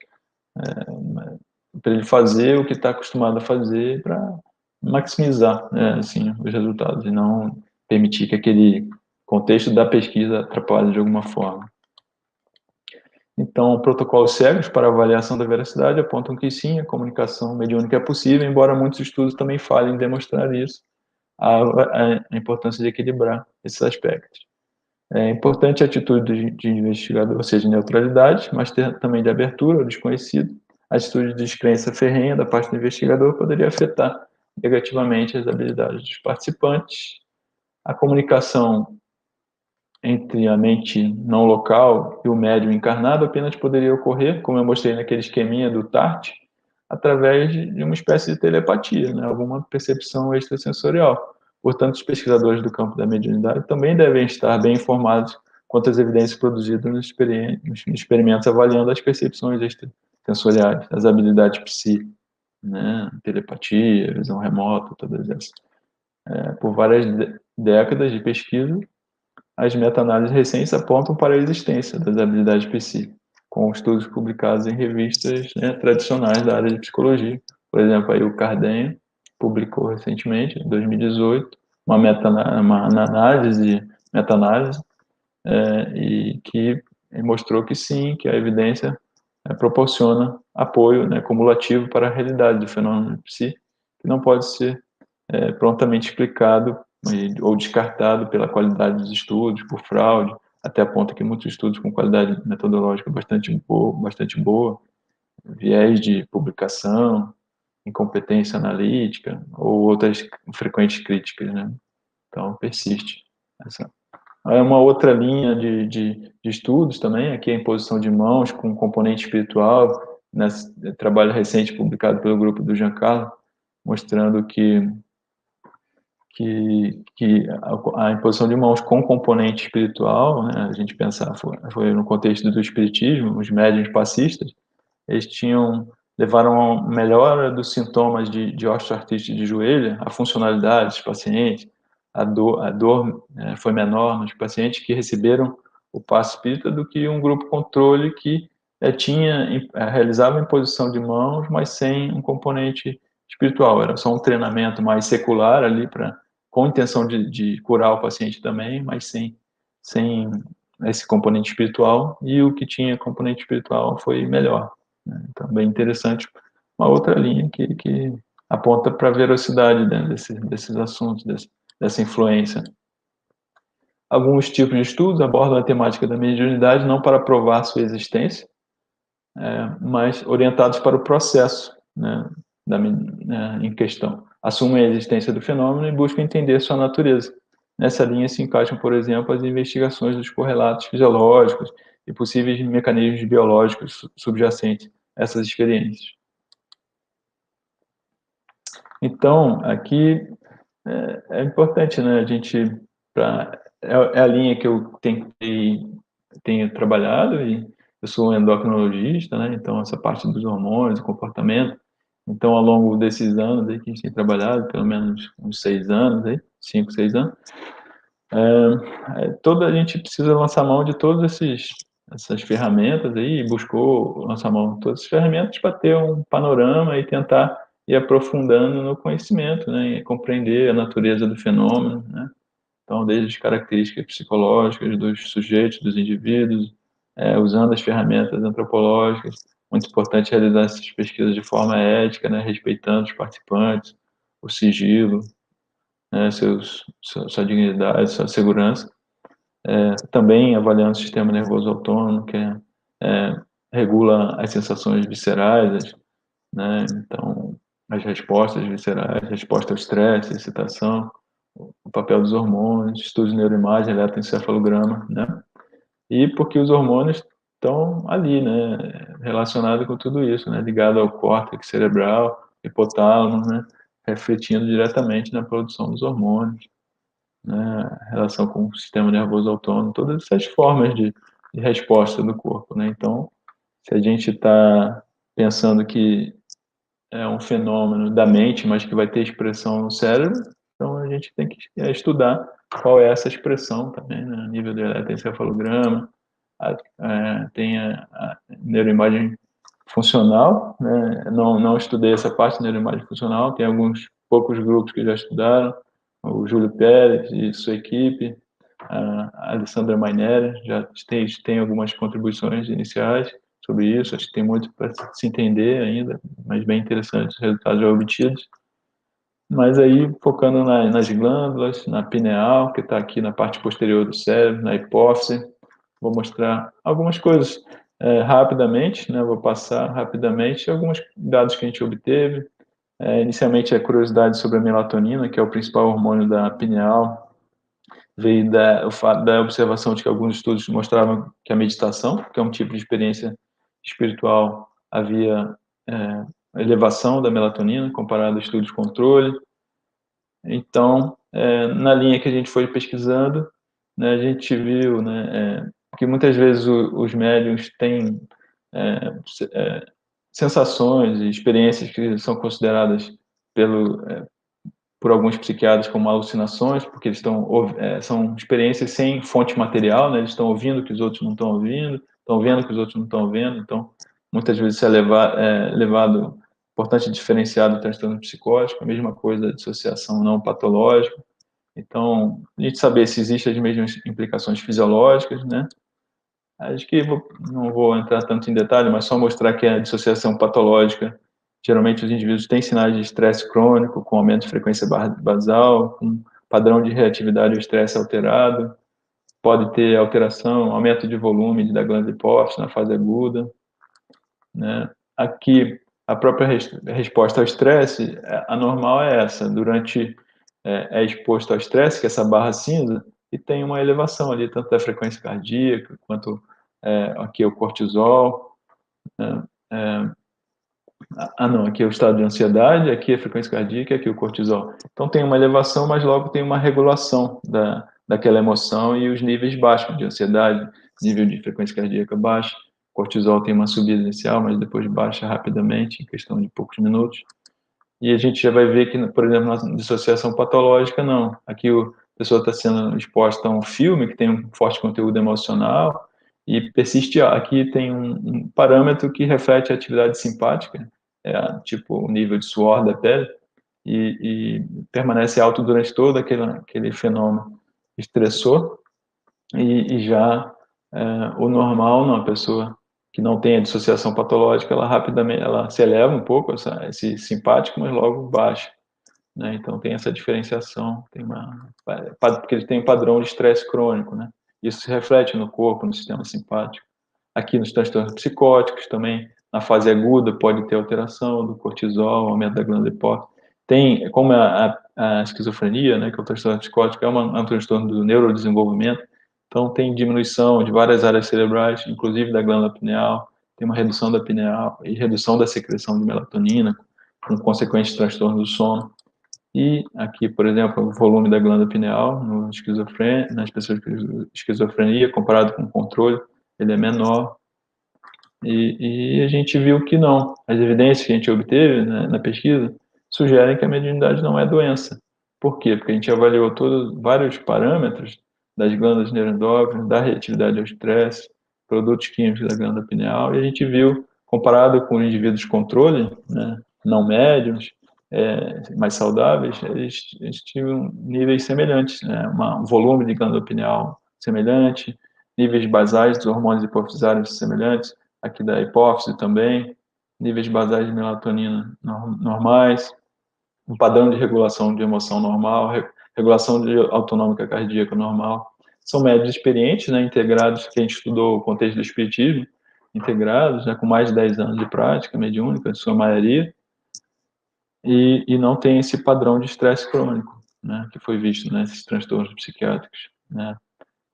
para ele fazer o que está acostumado a fazer para maximizar, né, assim, os resultados, e não permitir que aquele contexto da pesquisa atrapalhe de alguma forma. Então, protocolos cegos para avaliação da veracidade apontam que sim, a comunicação mediúnica é possível, embora muitos estudos também falhem em demonstrar isso, a importância de equilibrar esses aspectos. É importante a atitude de investigador, ou seja, neutralidade, mas também de abertura ao desconhecido. A atitude de descrença ferrenha da parte do investigador poderia afetar negativamente as habilidades dos participantes. A comunicação entre a mente não local e o médium encarnado apenas poderia ocorrer, como eu mostrei naquele esqueminha do TART, através de uma espécie de telepatia, né? Alguma percepção extrasensorial. Portanto, os pesquisadores do campo da mediunidade também devem estar bem informados quanto às evidências produzidas nos experimentos avaliando as percepções extrasensoriais, as habilidades psíquicas, né? Telepatia, visão remota, todas essas. Por várias décadas de pesquisa, as meta-análises recentes apontam para a existência das habilidades psíquicas, com estudos publicados em revistas, né, tradicionais da área de psicologia. Por exemplo, aí o Cardenho publicou recentemente, em 2018, uma análise, meta-análise, e que mostrou que sim, que a evidência proporciona apoio, né, cumulativo para a realidade do fenômeno psíquico, que não pode ser prontamente explicado ou descartado pela qualidade dos estudos, por fraude, até aponta que muitos estudos com qualidade metodológica bastante boa, viés de publicação, incompetência analítica ou outras frequentes críticas, né? Então, persiste. Essa é uma outra linha de estudos também, aqui a imposição de mãos com componente espiritual, nesse trabalho recente publicado pelo grupo do Giancarlo, mostrando que a imposição de mãos com componente espiritual, né, a gente pensar, foi no contexto do espiritismo, os médiuns passistas, eles levaram a melhora dos sintomas de osteoartrite de joelho, a funcionalidade dos pacientes, a dor foi menor nos pacientes que receberam o passe espírita do que um grupo controle que realizava a imposição de mãos, mas sem um componente espiritual. Era só um treinamento mais secular ali com intenção de curar o paciente também, mas sem esse componente espiritual, e o que tinha componente espiritual foi melhor, né? Então, bem interessante, uma outra linha que aponta para a veracidade, né, desses assuntos, dessa influência. Alguns tipos de estudos abordam a temática da mediunidade não para provar sua existência, mas orientados para o processo, né, em questão. Assumem a existência do fenômeno e buscam entender sua natureza. Nessa linha se encaixam, por exemplo, as investigações dos correlatos fisiológicos e possíveis mecanismos biológicos subjacentes a essas experiências. Então, aqui é importante, né, a gente, é a linha que eu tenho trabalhado, e eu sou um endocrinologista, né, então essa parte dos hormônios, do comportamento, então ao longo desses anos aí que a gente tem trabalhado, pelo menos uns 6 anos, aí, 5, 6 anos, a gente precisa lançar mão de todas essas ferramentas aí, e buscou lançar mão de todas essas ferramentas para ter um panorama e tentar ir aprofundando no conhecimento, né, e compreender a natureza do fenômeno, né. Então, desde as características psicológicas dos sujeitos, dos indivíduos, usando as ferramentas antropológicas. Muito importante realizar essas pesquisas de forma ética, né, respeitando os participantes, o sigilo, né, sua dignidade, sua segurança. Também avaliando o sistema nervoso autônomo, que regula as sensações viscerais, né, então, as respostas viscerais, resposta ao estresse, excitação, o papel dos hormônios, estudos de neuroimagem, eletroencefalograma, né? E porque os hormônios estão ali, né, relacionados com tudo isso, né, ligado ao córtex cerebral, hipotálamo, né, refletindo diretamente na produção dos hormônios, né, relação com o sistema nervoso autônomo, todas essas formas de resposta do corpo, né? Então, se a gente está pensando que é um fenômeno da mente, mas que vai ter expressão no cérebro, então a gente tem que estudar qual é essa expressão também, né, a nível do eletroencefalograma, tem a neuroimagem funcional, né, não estudei essa parte de neuroimagem funcional, tem alguns poucos grupos que já estudaram, o Júlio Pérez e sua equipe, a Alessandra Mainelli, já tem algumas contribuições iniciais sobre isso, acho que tem muito para se entender ainda, mas bem interessante os resultados já obtidos. Mas aí, focando nas glândulas, na pineal, que está aqui na parte posterior do cérebro, na hipófise, vou mostrar algumas coisas rapidamente, né? Vou passar rapidamente alguns dados que a gente obteve. Inicialmente, a curiosidade sobre a melatonina, que é o principal hormônio da pineal, veio o fato da observação de que alguns estudos mostravam que a meditação, que é um tipo de experiência espiritual, havia elevação da melatonina comparado a estudos de controle. Então, na linha que a gente foi pesquisando, né, a gente viu, né, que muitas vezes os médiums têm sensações e experiências que são consideradas por alguns psiquiatras como alucinações, porque eles são experiências sem fonte material, né, eles estão ouvindo o que os outros não estão ouvindo, estão vendo o que os outros não estão vendo, então muitas vezes isso é levado importante diferenciar do transtorno psicótico, a mesma coisa da dissociação não patológica. Então, a gente saber se existem as mesmas implicações fisiológicas, né? Acho que não vou entrar tanto em detalhe, mas só mostrar que a dissociação patológica, geralmente os indivíduos têm sinais de estresse crônico, com aumento de frequência basal, com padrão de reatividade ao estresse alterado, pode ter alteração, aumento de volume da glândula hipófise na fase aguda, né? Aqui, a própria resposta ao estresse, a normal é essa, é exposto ao estresse, que é essa barra cinza, e tem uma elevação ali, tanto da frequência cardíaca, quanto aqui é o cortisol, né? Não, aqui é o estado de ansiedade, aqui é a frequência cardíaca, aqui é o cortisol. Então tem uma elevação, mas logo tem uma regulação daquela emoção e os níveis baixos de ansiedade, nível de frequência cardíaca baixo, cortisol tem uma subida inicial, mas depois baixa rapidamente, em questão de poucos minutos. E a gente já vai ver que, por exemplo, na dissociação patológica, não. Aqui a pessoa está sendo exposta a um filme que tem um forte conteúdo emocional e persiste. Aqui tem um parâmetro que reflete a atividade simpática, tipo o nível de suor da pele, e permanece alto durante todo aquele fenômeno estressor. E já o normal, não, a pessoa que não tem a dissociação patológica, ela rapidamente ela se eleva um pouco, esse simpático, mas logo baixa, né? Então tem essa diferenciação, porque ele tem um padrão de estresse crônico, né? Isso se reflete no corpo, no sistema simpático. Aqui nos transtornos psicóticos também, na fase aguda, pode ter alteração do cortisol, aumento da glândula hipófise. Como a esquizofrenia, né, que é o transtorno psicótico, é um transtorno do neurodesenvolvimento, então tem diminuição de várias áreas cerebrais, inclusive da glândula pineal, tem uma redução da pineal e redução da secreção de melatonina, com consequentes transtornos do sono. E aqui, por exemplo, o volume da glândula pineal nas pessoas com esquizofrenia, comparado com o controle, ele é menor. E a gente viu que não. As evidências que a gente obteve, né, na pesquisa sugerem que a mediunidade não é doença. Por quê? Porque a gente avaliou vários parâmetros das glândulas neuroendócrinas, da reatividade ao estresse, produtos químicos da glândula pineal, e a gente viu, comparado com indivíduos controle, né, não médiums, mais saudáveis, eles tinham níveis semelhantes, né, um volume de glândula pineal semelhante, níveis basais dos hormônios hipofisários semelhantes, aqui da hipófise também, níveis basais de melatonina normais, um padrão de regulação de emoção normal, regulação autonômica cardíaca normal. São médios experientes, né, integrados, que a gente estudou o contexto do espiritismo, integrados, né, com mais de 10 anos de prática mediúnica, em sua maioria, e não tem esse padrão de estresse crônico, né, que foi visto nesses transtornos psiquiátricos, né.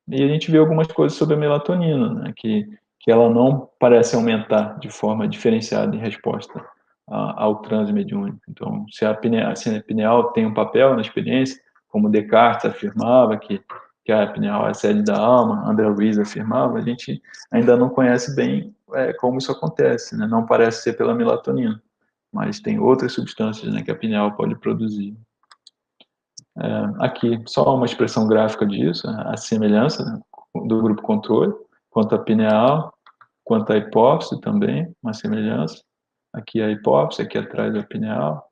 E a gente vê algumas coisas sobre a melatonina, né, que ela não parece aumentar de forma diferenciada em resposta ao transe mediúnico. Então, se a pineal tem um papel na experiência, como Descartes afirmava que a pineal é a sede da alma, André Luiz afirmava, a gente ainda não conhece bem como isso acontece, né? Não parece ser pela melatonina, mas tem outras substâncias, né, que a pineal pode produzir. Aqui, só uma expressão gráfica disso, a semelhança, né, do grupo controle, quanto a pineal, quanto a hipófise também, uma semelhança. Aqui a hipófise, aqui atrás a pineal,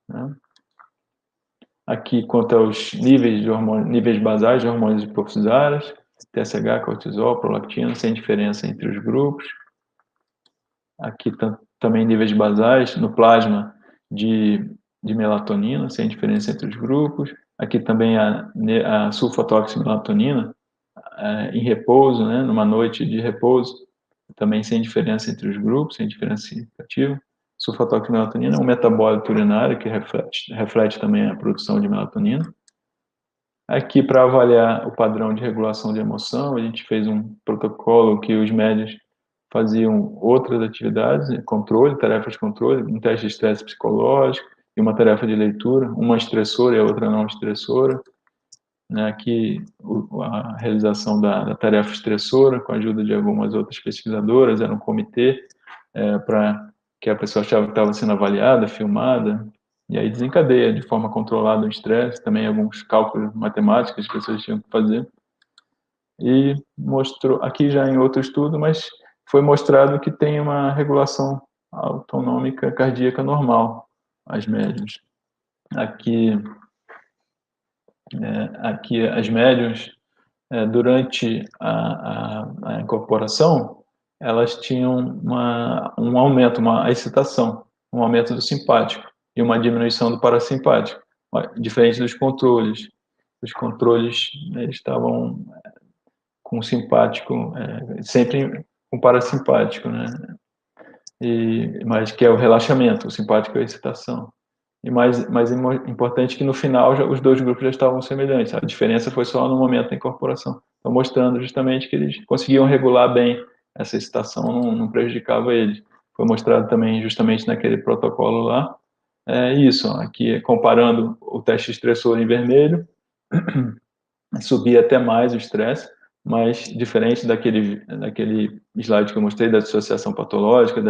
né? Aqui, quanto aos níveis de hormônio, níveis basais de hormônios hipoficisários, TSH, cortisol, prolactina, sem diferença entre os grupos. Aqui também níveis basais no plasma de melatonina, sem diferença entre os grupos. Aqui também a sulfatoximelatonina em repouso, né, numa noite de repouso, também sem diferença entre os grupos, sem diferença significativa. Sulfatoximelatonina é um metabólito urinário que reflete também a produção de melatonina. Aqui, para avaliar o padrão de regulação de emoção, a gente fez um protocolo que os médios faziam outras atividades, controle, tarefas de controle, um teste de estresse psicológico e uma tarefa de leitura, uma estressora e a outra não estressora. Aqui, a realização da tarefa estressora, com a ajuda de algumas outras pesquisadoras, era um comitê para que a pessoa achava que estava sendo avaliada, filmada, e aí desencadeia de forma controlada o estresse, também alguns cálculos matemáticos que as pessoas tinham que fazer. E mostrou, aqui já em outro estudo, mas foi mostrado que tem uma regulação autonômica cardíaca normal, as médias. Aqui as médias, durante a incorporação, elas tinham um aumento, uma excitação, um aumento do simpático e uma diminuição do parasimpático, diferente dos controles. Os controles, eles estavam com o simpático, sempre com parasimpático, né? Mas que é o relaxamento, o simpático é a excitação. E mais importante que no final os dois grupos já estavam semelhantes. A diferença foi só no momento da incorporação. Então, mostrando justamente que eles conseguiam regular bem essa excitação, não prejudicava eles. Foi mostrado também justamente naquele protocolo lá. Isso, aqui comparando o teste estressor em vermelho, subia até mais o estresse, mas diferente daquele slide que eu mostrei da dissociação patológica,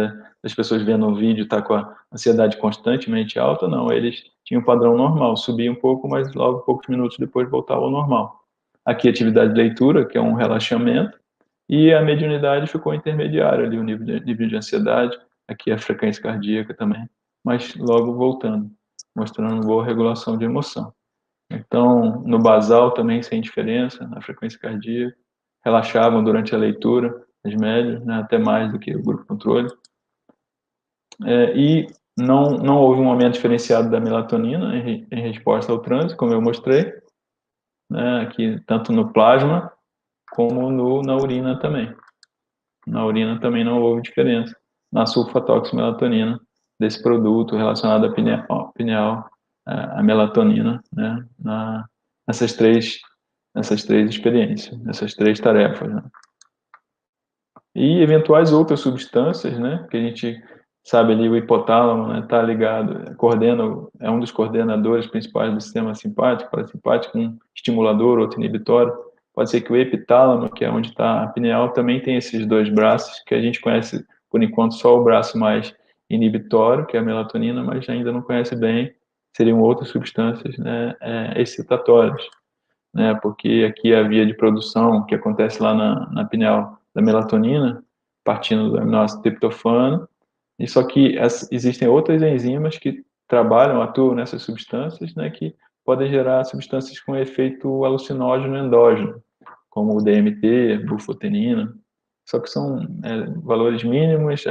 das pessoas vendo o vídeo tá com a ansiedade constantemente alta, não, eles tinham um padrão normal, subia um pouco, mas logo poucos minutos depois voltava ao normal. Aqui atividade de leitura, que é um relaxamento, e a mediunidade ficou intermediária ali, o nível de ansiedade, aqui a frequência cardíaca também, mas logo voltando, mostrando boa regulação de emoção. Então, no basal também sem diferença, na frequência cardíaca, relaxavam durante a leitura, as médias, né, até mais do que o grupo controle. E não houve um aumento diferenciado da melatonina em resposta ao trânsito, como eu mostrei, né, aqui tanto no plasma como na urina também. Na urina também não houve diferença na sulfatoximelatonina desse produto relacionado à pineal, a melatonina, né, nessas três experiências, nessas três tarefas, né. E eventuais outras substâncias, né, que a gente sabe ali o hipotálamo, né, tá ligado, é um dos coordenadores principais do sistema simpático, parasimpático, um estimulador, outro inibitório. Pode ser que o epitálamo, que é onde está a pineal, também tem esses dois braços, que a gente conhece, por enquanto, só o braço mais inibitório, que é a melatonina, mas ainda não conhece bem, seriam outras substâncias, né, excitatórias, né, porque aqui a via de produção que acontece lá na pineal da melatonina, partindo do aminoácido triptofano, e só que existem outras enzimas que trabalham, atuam nessas substâncias, né, que podem gerar substâncias com efeito alucinógeno endógeno, como o DMT, bufotenina, só que são valores mínimos,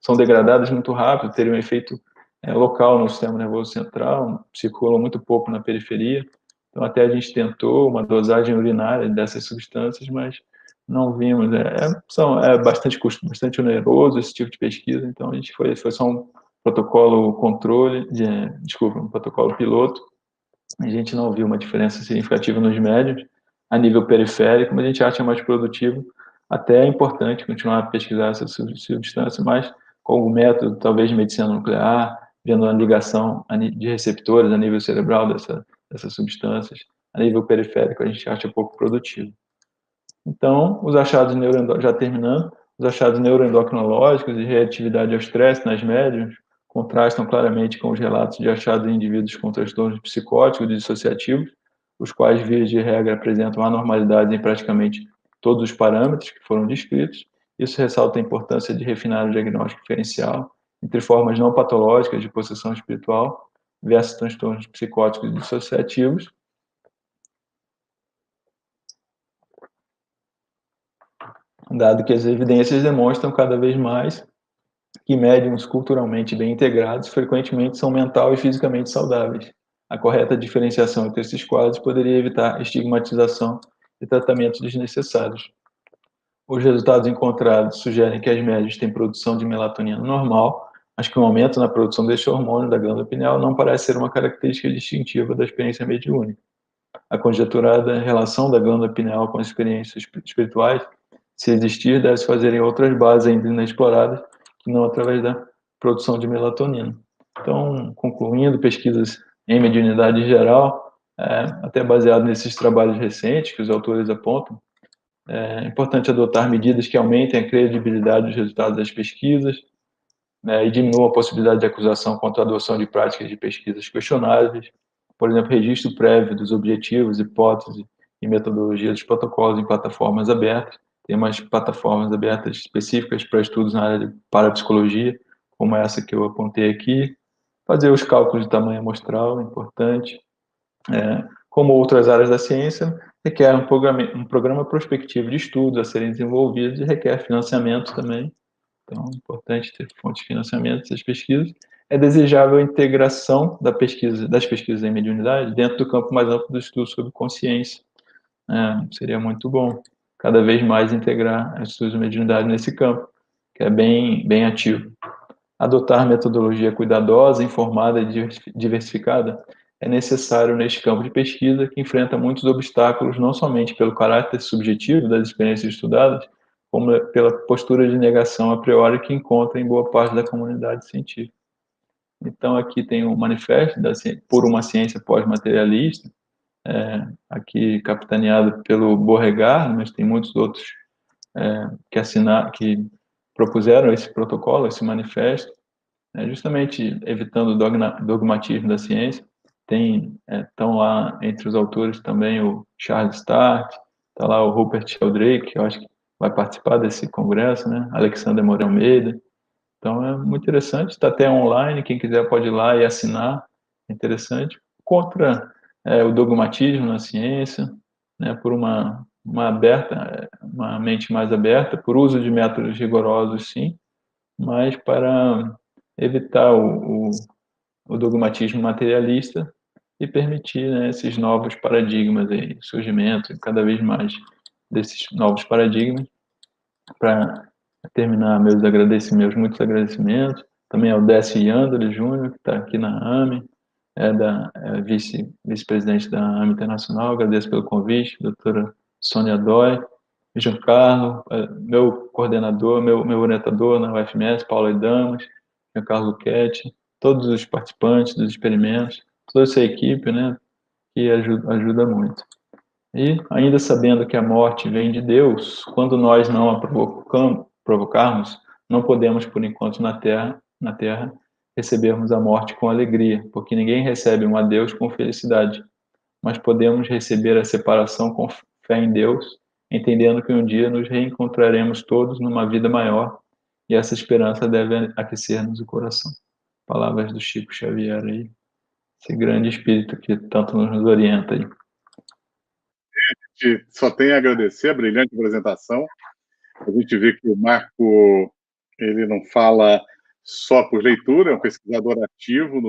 são degradados muito rápido, teriam um efeito local no sistema nervoso central, circulam muito pouco na periferia. Então, até a gente tentou uma dosagem urinária dessas substâncias, mas não vimos. Bastante custo, bastante oneroso esse tipo de pesquisa, então a gente foi só um protocolo controle, um protocolo piloto. A gente não viu uma diferença significativa nos médios a nível periférico, mas a gente acha mais produtivo. Até é importante continuar a pesquisar essa substância, mas com o método, talvez de medicina nuclear, vendo a ligação de receptores a nível cerebral dessas substâncias, a nível periférico, a gente acha pouco produtivo. Então, os achados já terminando, os achados neuroendocrinológicos e reatividade ao estresse nas médias contrastam claramente com os relatos de achados em indivíduos com transtornos psicóticos e dissociativos, os quais, via de regra, apresentam anormalidades em praticamente todos os parâmetros que foram descritos. Isso ressalta a importância de refinar o diagnóstico diferencial entre formas não patológicas de possessão espiritual versus transtornos psicóticos e dissociativos. Dado que as evidências demonstram cada vez mais que médiums culturalmente bem integrados frequentemente são mental e fisicamente saudáveis. A correta diferenciação entre esses quadros poderia evitar estigmatização e tratamentos desnecessários. Os resultados encontrados sugerem que as médias têm produção de melatonina normal, mas que um aumento na produção deste hormônio da glândula pineal não parece ser uma característica distintiva da experiência mediúnica. A conjeturada relação da glândula pineal com as experiências espirituais, se existir, deve se fazer em outras bases ainda inexploradas, que não através da produção de melatonina. Então, concluindo, pesquisas em mediunidade em geral, até baseado nesses trabalhos recentes que os autores apontam, é importante adotar medidas que aumentem a credibilidade dos resultados das pesquisas, e diminuam a possibilidade de acusação contra a adoção de práticas de pesquisas questionáveis, por exemplo, registro prévio dos objetivos, hipóteses e metodologia dos protocolos em plataformas abertas. Tem umas plataformas abertas específicas para estudos na área de parapsicologia, como essa que eu apontei aqui. Fazer os cálculos de tamanho amostral é importante. Como outras áreas da ciência, requer um programa prospectivo de estudos a serem desenvolvidos e requer financiamento também. Então, é importante ter fontes de financiamento dessas pesquisas. É desejável a integração das pesquisas em mediunidade dentro do campo mais amplo do estudo sobre consciência. Seria muito bom, cada vez mais integrar os estudos de mediunidade nesse campo, que é bem ativo. Adotar metodologia cuidadosa, informada e diversificada é necessário neste campo de pesquisa que enfrenta muitos obstáculos, não somente pelo caráter subjetivo das experiências estudadas, como pela postura de negação a priori que encontra em boa parte da comunidade científica. Então, aqui tem um manifesto por uma ciência pós-materialista, aqui capitaneado pelo Beauregard, mas tem muitos outros que propuseram esse protocolo, esse manifesto, justamente evitando o dogmatismo da ciência. Estão lá entre os autores também o Charles Start, está lá o Rupert Sheldrake, que eu acho que vai participar desse congresso, né? Alexander Moreira Almeida. Então é muito interessante, está até online, quem quiser pode ir lá e assinar, é interessante. Contra o dogmatismo na ciência, né? Por uma mente mais aberta, por uso de métodos rigorosos, sim, mas para evitar o dogmatismo materialista e permitir, né, esses novos paradigmas aí, surgimento cada vez mais desses novos paradigmas. Para terminar muitos agradecimentos, também ao Décio Yandere Júnior, que está aqui na AME, vice-presidente da AME Internacional, agradeço pelo convite, doutora Sônia Dói, Giancarlo, meu coordenador, meu orientador na UFMS, Paulo Damas, Giancarlo Quetti, todos os participantes dos experimentos, toda essa equipe, né, que ajuda muito. E, ainda sabendo que a morte vem de Deus, quando nós não a provocarmos, não podemos, por enquanto, na terra, recebermos a morte com alegria, porque ninguém recebe um adeus com felicidade, mas podemos receber a separação com fé em Deus, entendendo que um dia nos reencontraremos todos numa vida maior, e essa esperança deve aquecer-nos o coração. Palavras do Chico Xavier aí, esse grande espírito que tanto nos orienta aí. A gente só tem a agradecer a brilhante apresentação. A gente vê que o Marco, ele não fala só por leitura, é um pesquisador ativo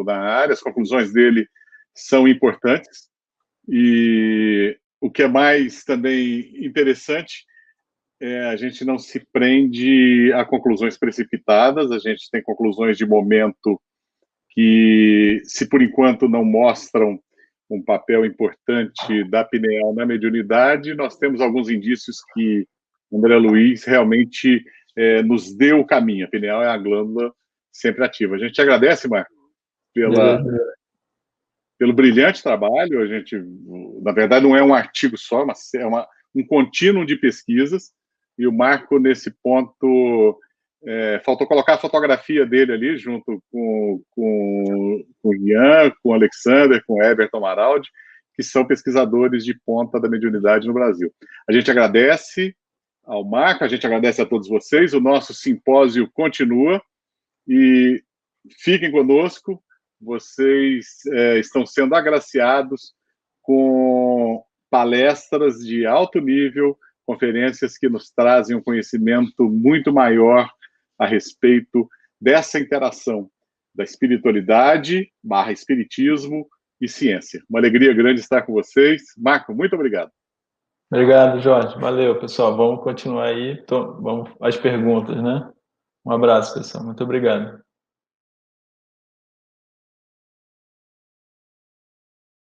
na área, as conclusões dele são importantes. E o que é mais também interessante a gente não se prende a conclusões precipitadas, a gente tem conclusões de momento que, se por enquanto não mostram um papel importante da pineal na mediunidade, nós temos alguns indícios que André Luiz realmente nos deu o caminho. A pineal é a glândula sempre ativa. A gente agradece, Marco, pelo brilhante trabalho. A gente, na verdade, não é um artigo só, é um contínuo de pesquisas, e o Marco, nesse ponto, faltou colocar a fotografia dele ali, junto com o Ian, com o Alexander, com o Everton Maraldi, que são pesquisadores de ponta da mediunidade no Brasil. A gente agradece ao Marco, a gente agradece a todos vocês, o nosso simpósio continua, e fiquem conosco. vocês estão sendo agraciados com palestras de alto nível, conferências que nos trazem um conhecimento muito maior a respeito dessa interação da espiritualidade / espiritismo e ciência. Uma alegria grande estar com vocês. Marco, muito obrigado. Obrigado, Jorge. Valeu, pessoal. Vamos continuar aí. Vamos às perguntas, né? Um abraço, pessoal. Muito obrigado.